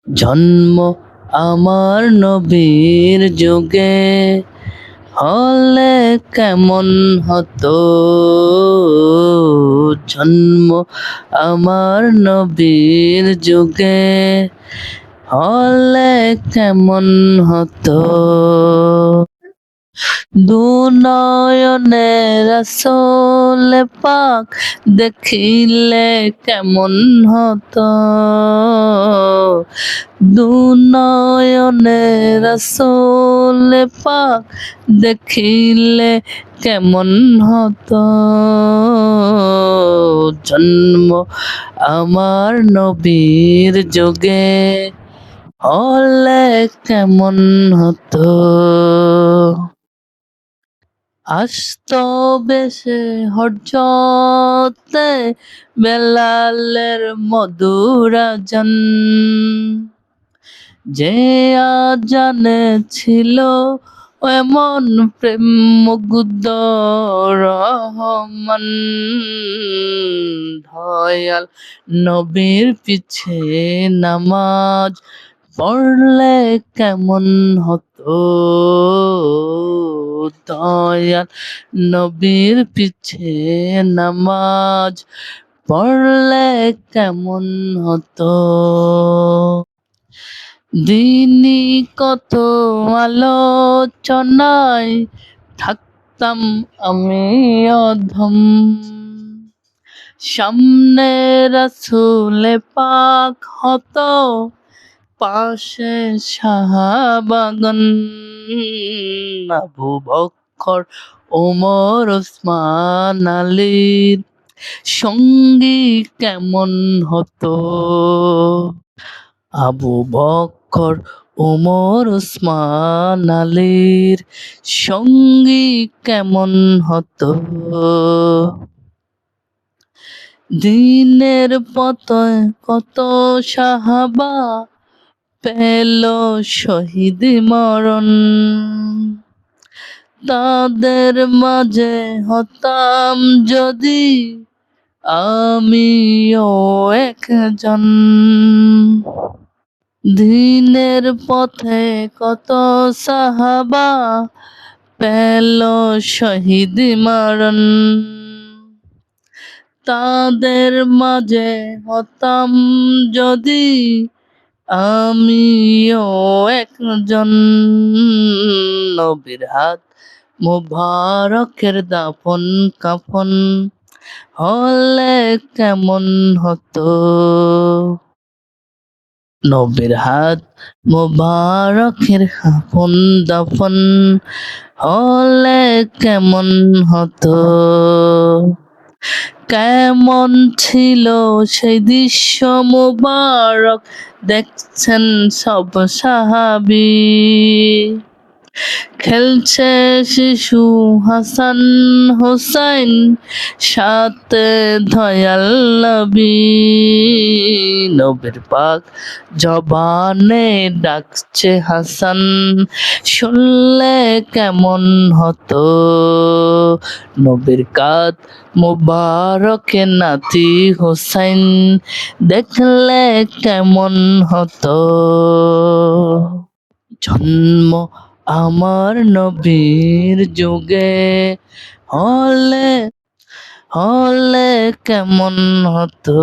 জন্ম আমার নবীর যুগে হলে কেমন হতো, জন্ম আমার নবীর যুগে হলে কেমন হতো। দুনয়নে রাসূল পাক দেখিলে কেমন হতো, দুনয়নে রাসূল পাক দেখিলে কেমন হতো। জন্ম আমার নবীর যুগে হলে কেমন হতো। আসতো বেশে হরজতে বেলালের মধুর আজান, যে আজানে ছিল এমন প্রেম মুগ্ধ রহমান। দয়াল নবীর পিছে নামাজ পড়লে কেমন হতো, দয়াল নবীর পিছে নামাজ পড়লে কেমন হতো। দিনই কত আলোচনায় থাকতাম আমি অধম, সামনে রাসূলে পাক হতো পাশে সাহাবাগণ। আবু বকর ওমর ওসমান আলীর সঙ্গী কেমন হতো, আবু বকর ওমর ওসমান আলীর সঙ্গী কেমন হতো। দিনের পথে কত সাহাবা পেল শহীদ মরণ, তাদের মাঝে হতাম যদি আমিও একজন। দিনের পথে কত সাহাবা পেল শহীদ মরণ, তাদের মাঝে হতাম যদি আমিও একজন। নবীর হাত মুবারকের দাফন কাফন হলে কেমন হতো, নবীর হাত মুবারকের কাফন দাফন হলে কেমন হতো। কেমন ছিল সেই দৃশ্য মুবারক দেখছেন সব সাহাবী, খেলছে শিশু হাসান হোসাইন সাথে দয়াল নবী। নবীর পাক জবানে ডাকছে হাসান, শুনলে কেমন হতো, নবীর কাঁধ মুবারকে নাতি হোসাইন দেখলে কেমন হতো। জন্ম আমার নবীর যুগে হলে হলে কেমন হতো।